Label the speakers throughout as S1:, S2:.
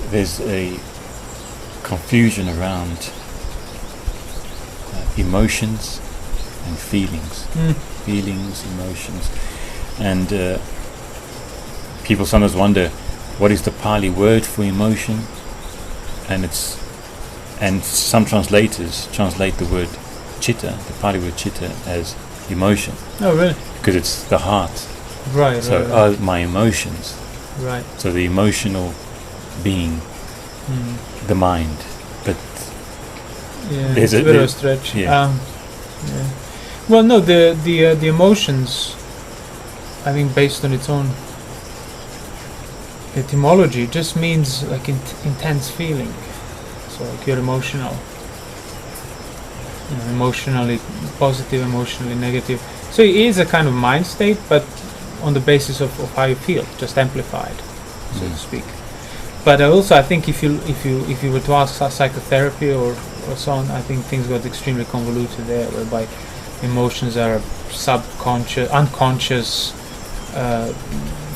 S1: There's a confusion around emotions and feelings. Feelings, emotions. And people sometimes wonder, what is the Pali word for emotion? And some translators translate the word chitta, the Pali word chitta, as emotion.
S2: Oh, really?
S1: Because it's the heart.
S2: Right.
S1: So, my emotions.
S2: Right.
S1: So the emotional being, the mind. But
S2: it's a bit of a stretch.
S1: Yeah.
S2: Well, no, the emotions, I think, based on its own etymology, just means like intense feeling. So like you're emotional. Emotionally positive, emotionally negative. So it is a kind of mind state, but on the basis of how you feel, just amplified, so to speak. But also, I think if you were to ask psychotherapy or so on, I think things got extremely convoluted there, whereby emotions are subconscious, unconscious,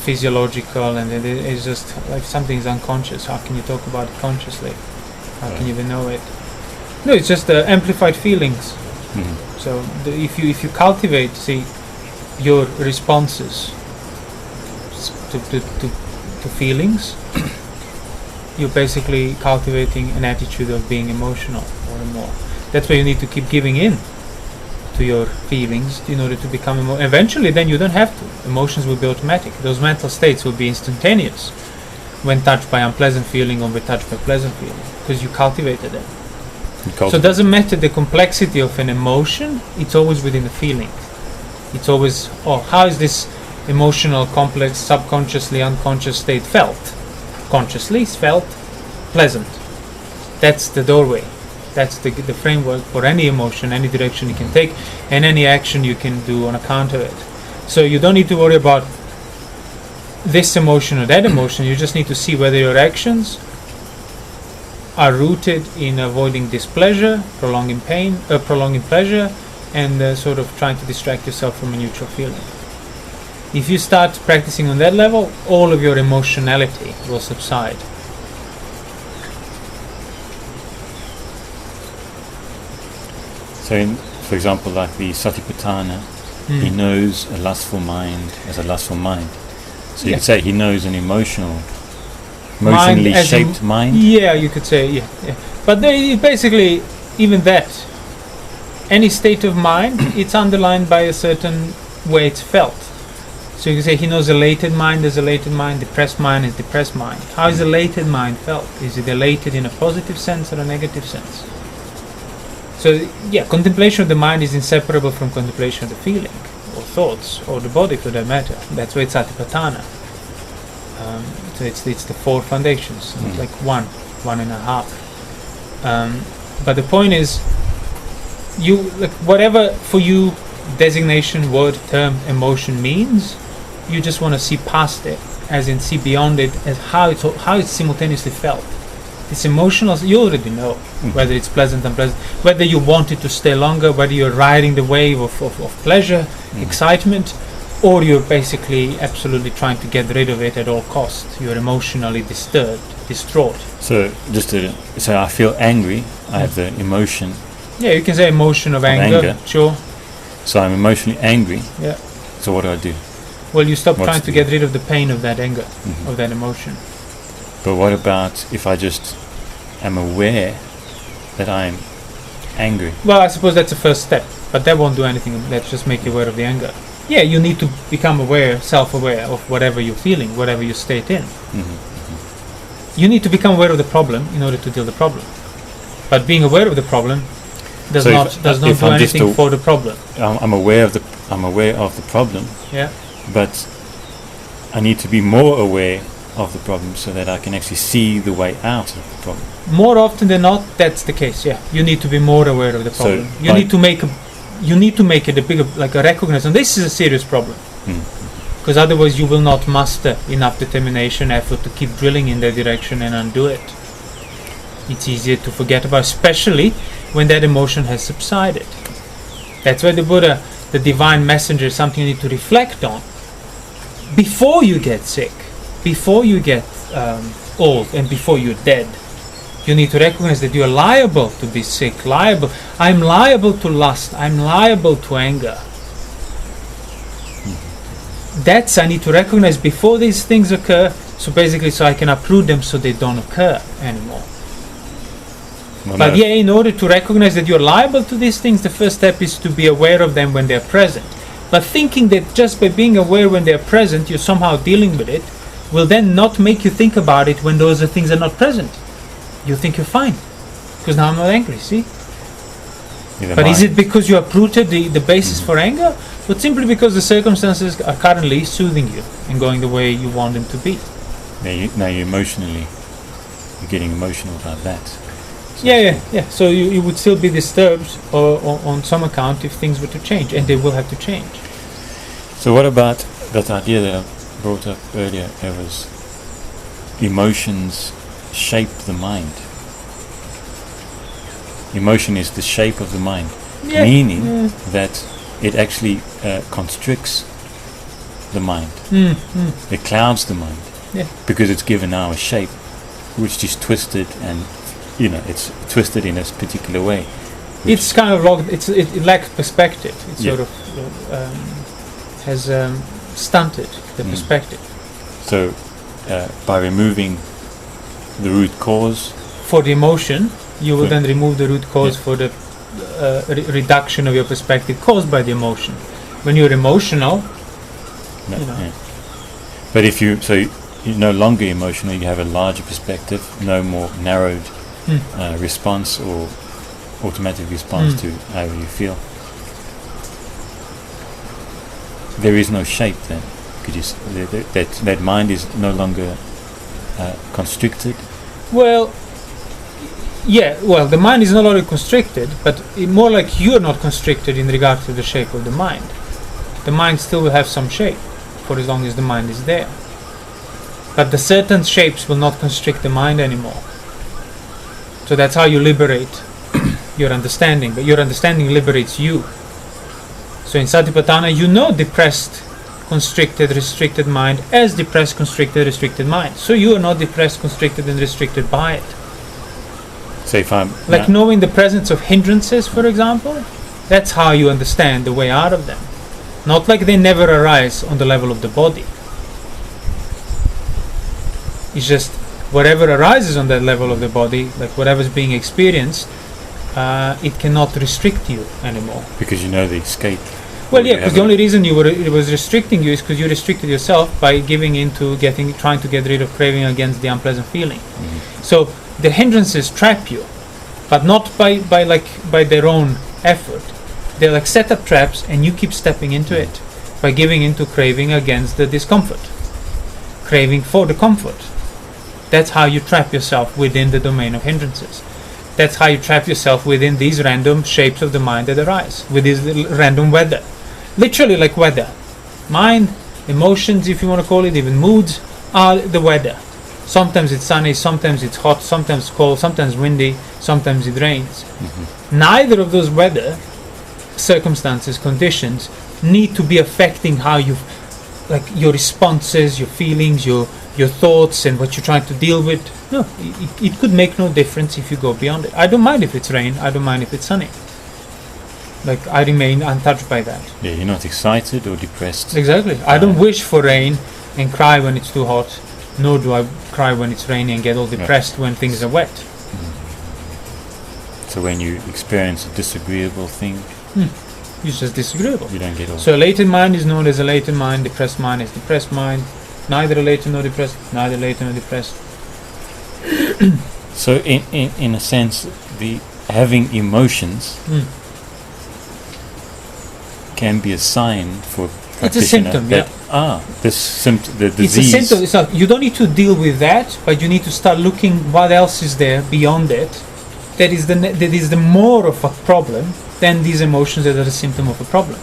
S2: physiological, and it's just like something is unconscious. How can you talk about it consciously? How can you even know it? No, it's just amplified feelings. So if you cultivate, your responses to feelings, you're basically cultivating an attitude of being emotional more and more. That's why you need to keep giving in to your feelings in order to become eventually then you don't have to. Emotions will be automatic. Those mental states will be instantaneous when touched by unpleasant feeling or when touched by pleasant feeling, because you cultivated them. So it doesn't matter the complexity of an emotion, it's always within the feeling. It's always, how is this emotional, complex, subconsciously unconscious state felt? Consciously it's felt pleasant. That's the doorway. That's the framework for any emotion, any direction you can take, and any action you can do on account of it. So you don't need to worry about this emotion or that emotion. You just need to see whether your actions are rooted in avoiding displeasure, prolonging pain, prolonging pleasure, and sort of trying to distract yourself from a neutral feeling. If you start practicing on that level, all of your emotionality will subside.
S1: So, for example, like the Satipatthana, he knows a lustful mind as a lustful mind. So you could say he knows an emotionally shaped mind.
S2: Yeah, you could say, yeah. But basically, even that, any state of mind, it's underlined by a certain way it's felt. So you can say he knows elated mind as elated mind, depressed mind is depressed mind. How is elated mind felt? Is it elated in a positive sense or a negative sense? So yeah, contemplation of the mind is inseparable from contemplation of the feeling, or thoughts, or the body for that matter. That's why it's Satipatthana. So it's the four foundations, not like one and a half. But the point is, you like whatever for you designation, word, term, emotion means, you just want to see past it, as in see beyond it, as how it's simultaneously felt. It's emotional. You already know whether it's pleasant, unpleasant, whether you want it to stay longer, whether you're riding the wave of pleasure, excitement, or you're basically absolutely trying to get rid of it at all costs. You're emotionally distraught.
S1: So so I feel angry. I have the emotion.
S2: Yeah, you can say emotion of anger. Sure.
S1: So I'm emotionally angry.
S2: Yeah.
S1: So what do?
S2: Well, you stop trying to get rid of the pain of that anger, of that emotion.
S1: But what about if I just am aware that I'm angry?
S2: Well, I suppose that's the first step, but that won't do anything. Let's just make you aware of the anger. Yeah, you need to become aware, self-aware of whatever you're feeling, whatever you state in. You need to become aware of the problem in order to deal with the problem. But being aware of the problem does not do anything for the problem.
S1: I'm aware of the problem.
S2: Yeah.
S1: But I need to be more aware of the problem so that I can actually see the way out of the problem.
S2: More often than not, that's the case. Yeah, you need to be more aware of the problem.
S1: So
S2: you need to make it a bigger, like a recognition. This is a serious problem, because otherwise you will not muster enough determination, effort to keep drilling in that direction and undo it. It's easier to forget about, especially when that emotion has subsided. That's why the Buddha the divine messenger is something you need to reflect on before you get sick, before you get old, and before you're dead. You need to recognize that you are liable to be sick, liable. I'm liable to lust, I'm liable to anger. That's I need to recognize before these things occur, so basically so I can uproot them so they don't occur anymore.
S1: Well,
S2: But
S1: no.
S2: yeah, in order to recognize that you're liable to these things, the first step is to be aware of them when they're present. But thinking that just by being aware when they're present, you're somehow dealing with it, will then not make you think about it when those things are not present. You think you're fine, because now I'm not angry, see? But is it because you uprooted the basis for anger? But simply because the circumstances are currently soothing you and going the way you want them to be.
S1: Now you're getting emotional about that. So
S2: Yeah. So you would still be disturbed on some account if things were to change, and they will have to change.
S1: So what about that idea that I brought up earlier? It was emotions shape the mind. Emotion is the shape of the mind, meaning that it actually constricts the mind. It clouds the mind because it's given now a shape which is twisted, and it's twisted in a particular way.
S2: It's kind of wrong. It lacks perspective. It sort of has stunted the perspective.
S1: So by removing the root cause
S2: for the emotion, you will then remove the root cause for the reduction of your perspective caused by the emotion. When you're emotional,
S1: but if you're no longer emotional, you have a larger perspective, no more narrowed response or automatic response to how you feel. There is no shape then. Could you that mind is no longer constricted?
S2: Well, the mind is no longer constricted, but more like you're not constricted in regard to the shape of the mind. The mind still will have some shape for as long as the mind is there. But the certain shapes will not constrict the mind anymore. So that's how you liberate your understanding, but your understanding liberates you. So in Satipatthana, depressed, constricted, restricted mind as depressed, constricted, restricted mind. So you are not depressed, constricted, and restricted by it.
S1: So if I'm
S2: knowing the presence of hindrances, for example, that's how you understand the way out of them. Not like they never arise on the level of the body. It's just whatever arises on that level of the body, like whatever's being experienced, it cannot restrict you anymore.
S1: Because you know the escape.
S2: Well, because the only reason it was restricting you is because you restricted yourself by giving into trying to get rid of craving against the unpleasant feeling. So the hindrances trap you, but not by their own effort. They're like set up traps, and you keep stepping into it by giving into craving against the discomfort, craving for the comfort. That's how you trap yourself within the domain of hindrances. That's how you trap yourself within these random shapes of the mind that arise, with this random weather. Literally like weather. Mind, emotions, if you want to call it, even moods, are the weather. Sometimes it's sunny, sometimes it's hot, sometimes cold, sometimes windy, sometimes it rains. Neither of those weather circumstances, conditions, need to be affecting how your responses, your feelings, your thoughts, and what you're trying to deal with. No, it could make no difference if you go beyond it. I don't mind if it's rain, I don't mind if it's sunny. I remain untouched by that.
S1: Yeah, you're not excited or depressed.
S2: Exactly. I don't wish for rain and cry when it's too hot, nor do I cry when it's rainy and get all depressed when things are wet.
S1: So when you experience a disagreeable thing,
S2: it's just disagreeable.
S1: You don't get all.
S2: So a latent mind is known as a latent mind, depressed mind is depressed mind, neither a latent nor depressed, neither latent nor depressed.
S1: So in a sense, the having emotions can be a sign for
S2: it's a symptom,
S1: that this symptom, the disease.
S2: It's a symptom. It's not, you don't need to deal with that, but you need to start looking what else is there beyond it. That is the more of a problem than these emotions that are a symptom of a problem.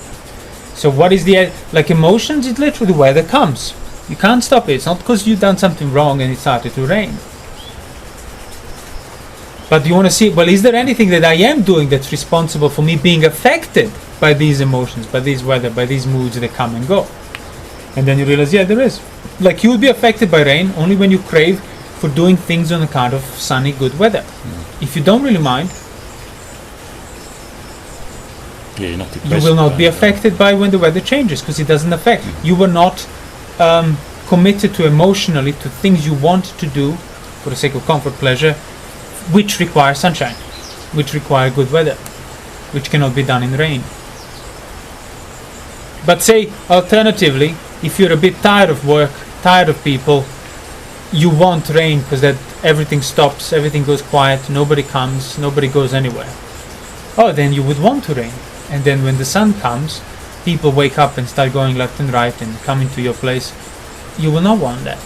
S2: So what is emotions? It's literally where that comes. You can't stop it. It's not because you've done something wrong and it started to rain. But you want to see, is there anything that I am doing that's responsible for me being affected by these emotions, by these weather, by these moods that come and go. And then you realize, yeah, there is. Like, you will be affected by rain only when you crave for doing things on account of sunny, good weather. If you don't really mind,
S1: you're not
S2: you will not be affected by when the weather changes, because it doesn't affect. You were not committed to emotionally to things you want to do for the sake of comfort, pleasure, which require sunshine, which require good weather, which cannot be done in rain. But say, alternatively, if you're a bit tired of work, tired of people, you want rain because that everything stops, everything goes quiet, nobody comes, nobody goes anywhere. Oh, then you would want to rain. And then when the sun comes, people wake up and start going left and right and coming to your place. You will not want that.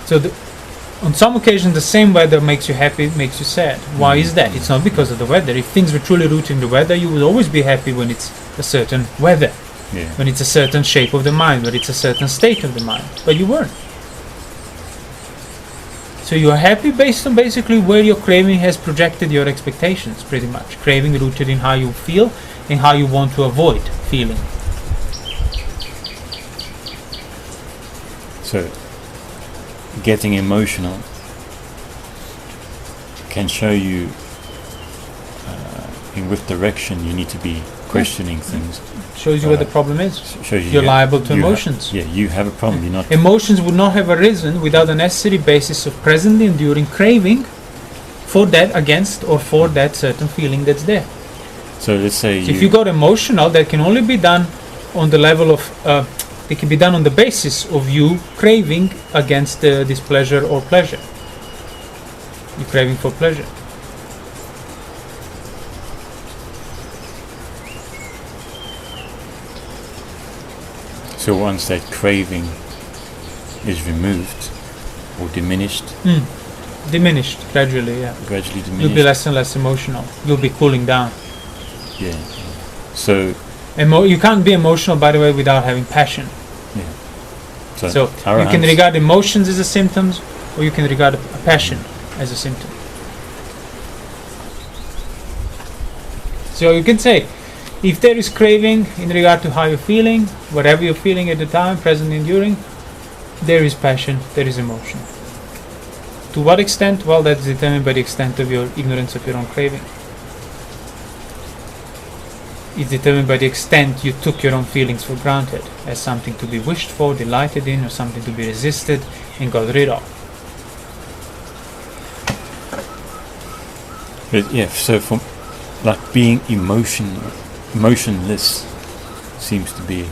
S2: So on some occasions, the same weather makes you happy, makes you sad. Why is that? It's not because of the weather. If things were truly rooted in the weather, you would always be happy when it's a certain weather, when it's a certain shape of the mind, when it's a certain state of the mind. But you weren't. So you are happy based on basically where your craving has projected your expectations, pretty much. Craving rooted in how you feel and how you want to avoid feeling.
S1: So, getting emotional can show you in which direction you need to be questioning things.
S2: Shows you where the problem is.
S1: Shows
S2: You're liable to emotions.
S1: You have a problem. You're not.
S2: Emotions would not have arisen without a necessary basis of presently enduring craving for that against or for that certain feeling that's there.
S1: So let's say
S2: if you got emotional, that can only be done on the level of. It can be done on the basis of you craving against displeasure or pleasure. You're craving for pleasure.
S1: So once that craving is removed or diminished,
S2: diminished gradually,
S1: gradually diminished,
S2: you'll be less and less emotional. You'll be cooling down.
S1: Yeah. So
S2: you can't be emotional, by the way, without having passion.
S1: Yeah.
S2: So you can regard emotions as a symptoms, or you can regard a passion as a symptom. So you can say, if there is craving in regard to how you're feeling, whatever you're feeling at the time, present enduring, there is passion, there is emotion. To what extent? Well, that's determined by the extent of your ignorance of your own craving. It's determined by the extent you took your own feelings for granted as something to be wished for, delighted in, or something to be resisted and got rid of.
S1: But yeah, so from like being emotionless seems to be,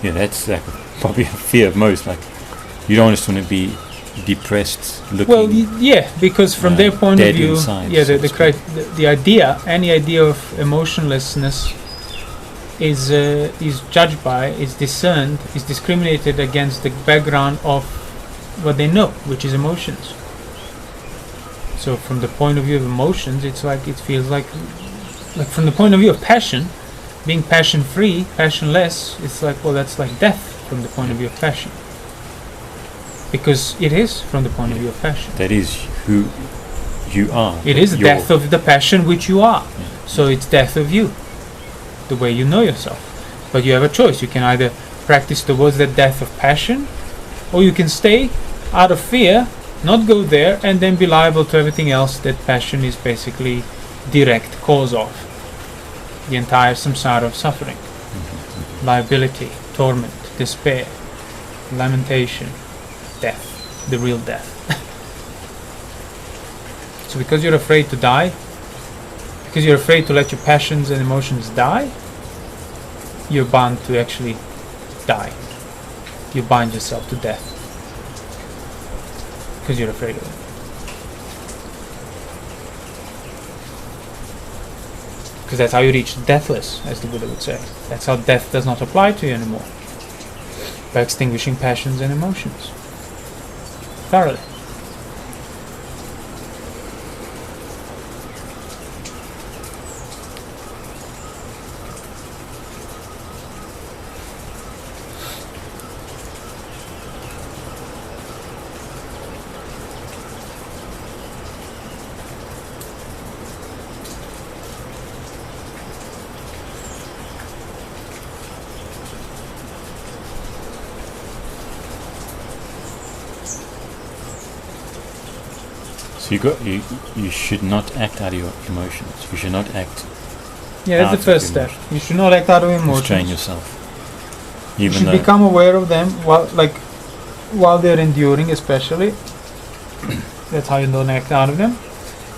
S1: that's like probably a fear of most. Like you don't just want to be depressed, looking.
S2: Well, because from their point of view,
S1: inside,
S2: the idea, any idea of emotionlessness is judged by, is discerned, is discriminated against the background of what they know, which is emotions. So from the point of view of emotions, it's like it feels like from the point of view of passion, being passion-free, passionless, it's like, well, that's like death from the point of view of passion. Because it is from the point of view of passion.
S1: That is who you are.
S2: It is the death of the passion which you are. Yeah. So it's death of you, the way you know yourself. But you have a choice. You can either practice towards that death of passion, or you can stay out of fear, not go there, and then be liable to everything else that passion is basically direct cause of. The entire samsara of suffering. Liability, torment, despair, lamentation, death, the real death. So because you're afraid to die, because you're afraid to let your passions and emotions die, you're bound to actually die. You bind yourself to death because you're afraid of it. Because that's how you reach deathless, as the Buddha would say. That's how death does not apply to you anymore. By extinguishing passions and emotions thoroughly.
S1: So you should not act out of your emotions. You should not act.
S2: Yeah, that's the first step. You should not act out of emotions.
S1: Restrain yourself.
S2: You should become aware of them while they're enduring, especially. That's how you don't act out of them.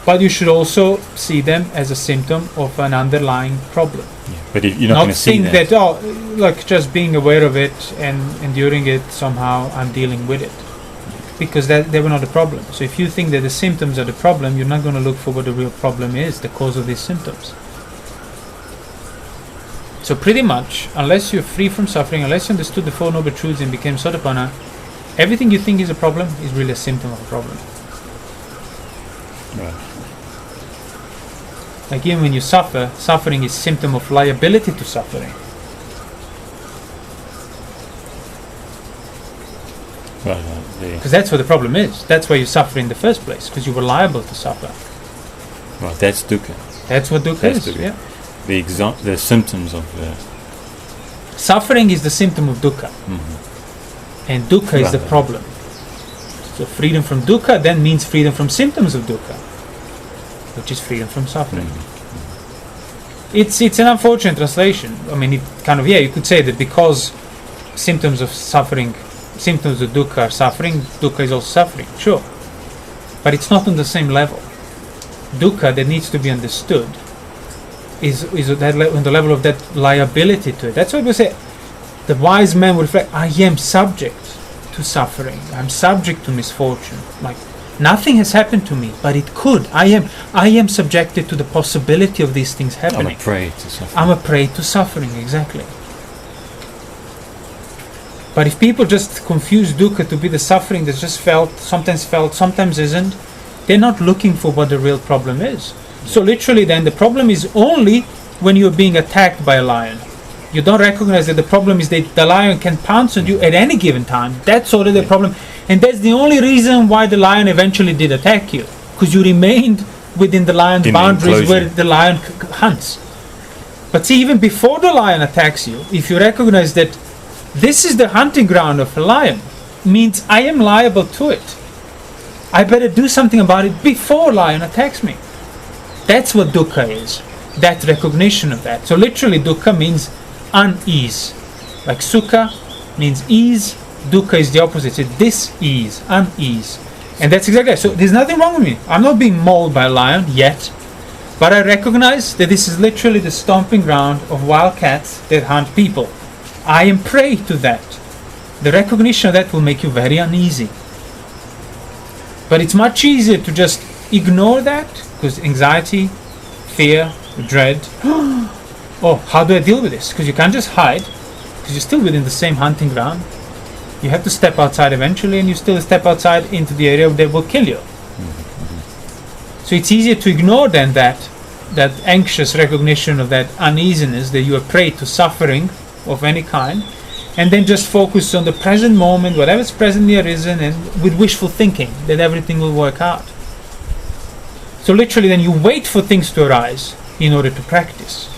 S2: But you should also see them as a symptom of an underlying problem.
S1: Yeah, but if you're not going to see
S2: that. Not think that, just being aware of it and enduring it, somehow I'm dealing with it. Because they were not the problem. So if you think that the symptoms are the problem, you're not going to look for what the real problem is, the cause of these symptoms. So pretty much, unless you're free from suffering, unless you understood the Four Noble Truths and became Sotapanna, everything you think is a problem is really a symptom of a problem.
S1: Right.
S2: Like even when you suffer, suffering is symptom of liability to suffering. Because that's what the problem is. That's why you suffer in the first place, because you were liable to suffer.
S1: Right, that's dukkha.
S2: That's what dukkha is.
S1: Dukkha.
S2: Yeah.
S1: The symptoms of
S2: suffering is the symptom of dukkha, and dukkha is the problem. So freedom from dukkha then means freedom from symptoms of dukkha, which is freedom from suffering. It's an unfortunate translation. I mean, it kind of, you could say that because symptoms of suffering, symptoms of dukkha are suffering, dukkha is also suffering, sure. But it's not on the same level. Dukkha that needs to be understood is on the level of that liability to it. That's why we say the wise man would reflect, I am subject to suffering. I'm subject to misfortune. Like nothing has happened to me, but it could. I am subjected to the possibility of these things happening.
S1: I'm a prey to suffering.
S2: I'm a prey to suffering, exactly. But if people just confuse dukkha to be the suffering that's just felt, sometimes isn't, they're not looking for what the real problem is. So literally then the problem is only when you're being attacked by a lion. You don't recognize that the problem is that the lion can pounce on you at any given time. That's already the problem. And that's the only reason why the lion eventually did attack you. Because you remained within the lion's boundaries where the lion hunts. But see, even before the lion attacks you, if you recognize that this is the hunting ground of a lion, means I am liable to it. I better do something about it before lion attacks me. That's what dukkha is. That recognition of that. So literally dukkha means unease. Like sukha means ease, dukkha is the opposite. It's dis-ease, unease. And that's exactly it. So there's nothing wrong with me. I'm not being mauled by a lion yet. But I recognize that this is literally the stomping ground of wild cats that hunt people. I am prey to that. The recognition of that will make you very uneasy. But it's much easier to just ignore that, because anxiety, fear, dread. Oh, how do I deal with this? Because you can't just hide, because you're still within the same hunting ground. You have to step outside eventually, and you still step outside into the area that will kill you. So it's easier to ignore than that anxious recognition of that uneasiness, that you are prey to suffering of any kind, and then just focus on the present moment, whatever's presently arisen, and with wishful thinking that everything will work out. So literally then you wait for things to arise in order to practice.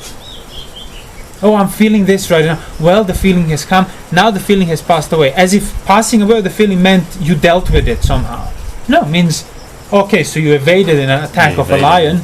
S2: Oh, I'm feeling this right now. Well, the feeling has come. Now the feeling has passed away. As if passing away of the feeling meant you dealt with it somehow. No, it means, okay, so you evaded an attack of a lion.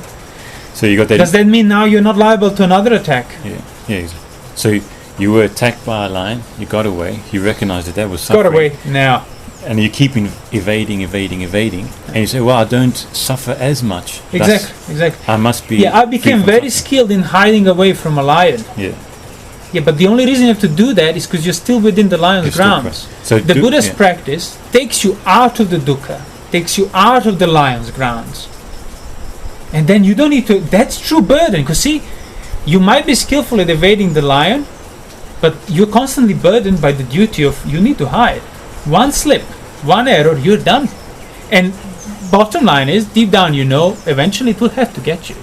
S1: So you got that.
S2: Does that mean now you're not liable to another attack?
S1: Yeah, exactly. So you were attacked by a lion, you got away, you recognized that was suffering.
S2: Got away now.
S1: And you keep evading, and you say, well, I don't suffer as much.
S2: Exactly.
S1: I must be...
S2: Yeah, I became very skilled in hiding away from a lion. Yeah, but the only reason you have to do that is because you're still within the lion's grounds. So the Buddhist practice takes you out of the dukkha, takes you out of the lion's grounds. And then you don't need to... That's true burden, because see, you might be skillful at evading the lion, but you're constantly burdened by the duty of you need to hide. One slip, one error, you're done. And bottom line is, deep down you know, eventually it will have to get you.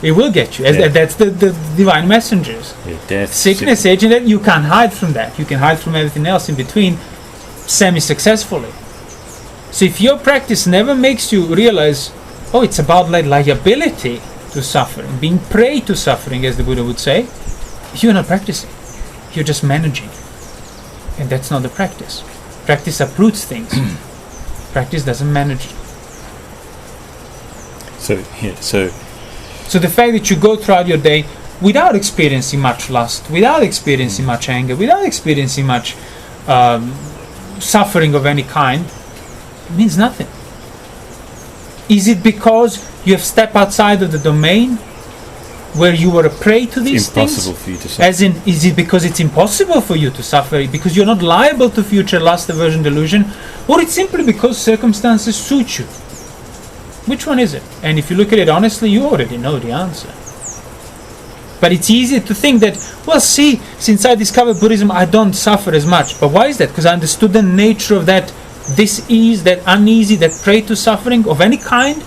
S2: It will get you. That's the divine messengers.
S1: Death,
S2: sickness, age, and you can't hide from that. You can hide from everything else in between semi-successfully. So if your practice never makes you realize, oh, it's about liability to suffering, being prey to suffering, as the Buddha would say, you're not practicing. You're just managing. And that's not the practice. Practice uproots things. Practice doesn't manage. So the fact that you go throughout your day without experiencing much lust, without experiencing much anger, without experiencing much suffering of any kind, means nothing. Is it because you have stepped outside of the domain where you were a prey to these things?
S1: Impossible for you to suffer.
S2: As in, is it because it's impossible for you to suffer because you're not liable to future lust, aversion, delusion, or it's simply because circumstances suit you? Which one is it? And if you look at it honestly, you already know the answer. But it's easy to think that, well, see, since I discovered Buddhism, I don't suffer as much. But why is that? Because I understood the nature of that dis-ease, that uneasy, that prey to suffering of any kind?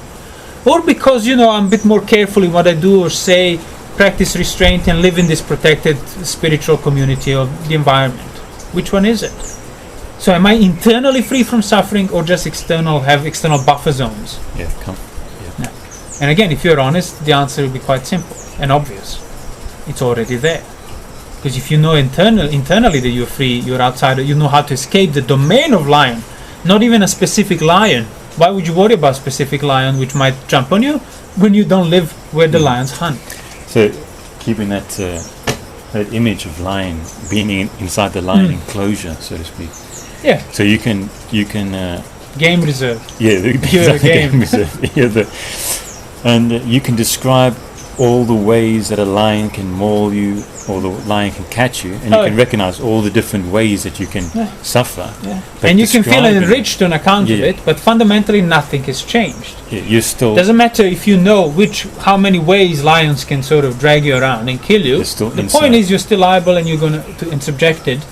S2: Or because, I'm a bit more careful in what I do or say, practice restraint and live in this protected spiritual community of the environment? Which one is it? So am I internally free from suffering or just have external buffer zones?
S1: Yeah.
S2: And again, if you're honest, the answer will be quite simple and obvious. It's already there. Because if you know internally that you're free, you're outside, you know how to escape the domain of lion, not even a specific lion. Why would you worry about a specific lion which might jump on you when you don't live where the lions hunt?
S1: So keeping that image of lion being inside the lion enclosure, so to speak.
S2: Yeah.
S1: So you can
S2: game reserve.
S1: Yeah,
S2: Pure game
S1: reserve. And you can describe all the ways that a lion can maul you, or the lion can catch you, and you can recognize all the different ways that you can suffer.
S2: Yeah. And you can feel enriched on account of it, but fundamentally nothing has changed.
S1: Yeah, you're still.
S2: Doesn't matter if you know how many ways lions can sort of drag you around and kill you. The point is you're still liable, and you're going to subjected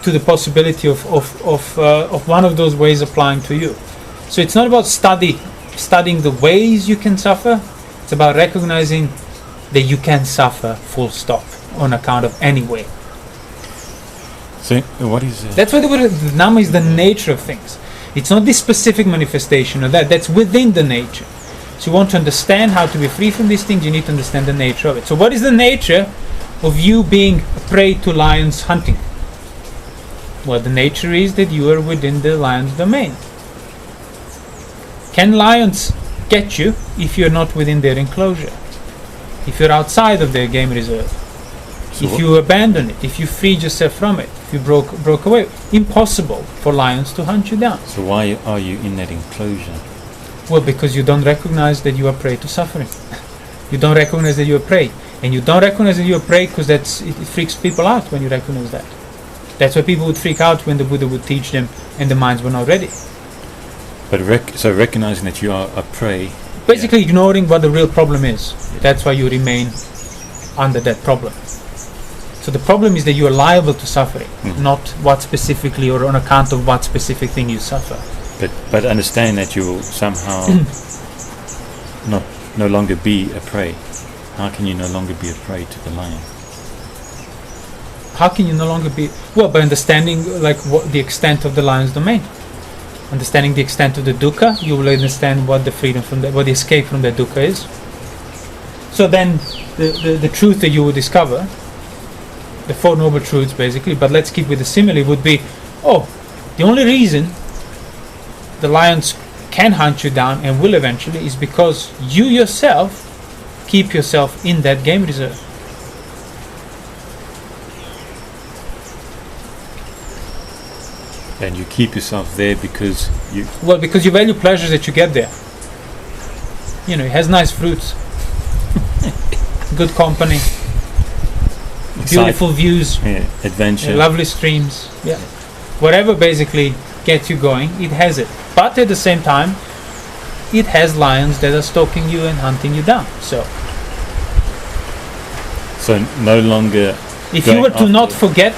S2: to the possibility of one of those ways applying to you. So it's not about studying the ways you can suffer. It's about recognizing that you can suffer, full stop, on account of any way.
S1: So what is it?
S2: That's why the Dhamma is the nature of things. It's not this specific manifestation of that. That's within the nature. So you want to understand how to be free from these things, you need to understand the nature of it. So what is the nature of you being a prey to lions hunting? Well, the nature is that you are within the lion's domain. Can lions get you if you're not within their enclosure? If you're outside of their game reserve? So if you abandon it, if you freed yourself from it, if you broke away, impossible for lions to hunt you down.
S1: So why are you in that enclosure?
S2: Well, because you don't recognize that you are prey to suffering. You don't recognize that you are prey. And you don't recognize that you are prey because it freaks people out when you recognize that. That's why people would freak out when the Buddha would teach them and the minds were not ready.
S1: But so recognizing that you are a prey.
S2: Basically ignoring what the real problem is. That's why you remain under that problem. So the problem is that you are liable to suffering, not what specifically or on account of what specific thing you suffer.
S1: But understand that you will somehow no longer be a prey. How can you no longer be a prey to the lion?
S2: How can you no longer be? Well, by understanding what the extent of the lion's domain. Understanding the extent of the dukkha, you will understand what the freedom from what the escape from the dukkha is. So then the truth that you will discover, the Four Noble Truths basically, but let's keep with the simile, would be, the only reason the lions can hunt you down and will eventually is because you yourself keep yourself in that game reserve.
S1: And you keep yourself there because you
S2: value pleasures that you get there. It has nice fruits, good company, beautiful views,
S1: adventure,
S2: lovely streams, whatever basically gets you going, it has it. But at the same time, it has lions that are stalking you and hunting you down. So
S1: no longer.
S2: If you were to not forget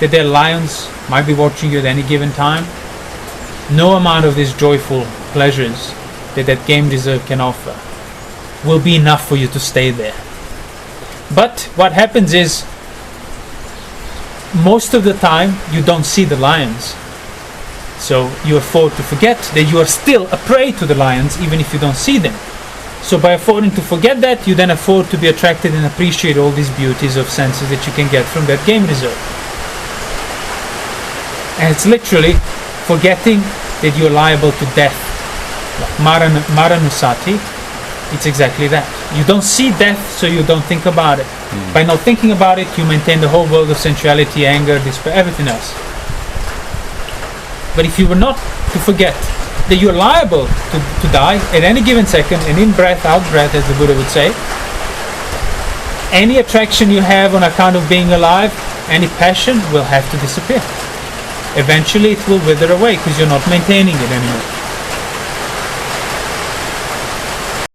S2: that their lions might be watching you at any given time, no amount of these joyful pleasures that game reserve can offer will be enough for you to stay there. But what happens is, most of the time you don't see the lions, so you afford to forget that you are still a prey to the lions even if you don't see them. So by affording to forget that, you then afford to be attracted and appreciate all these beauties of senses that you can get from that game reserve. And it's literally forgetting that you're liable to death. Maranusati, It's exactly that. You don't see death, so you don't think about it. By not thinking about it, you maintain the whole world of sensuality, anger, despair, everything else. But if you were not to forget that you're liable to die at any given second, and in breath, out breath, as the Buddha would say, any attraction you have on account of being alive, any passion will have to disappear. Eventually it will wither away because you're not maintaining it anymore.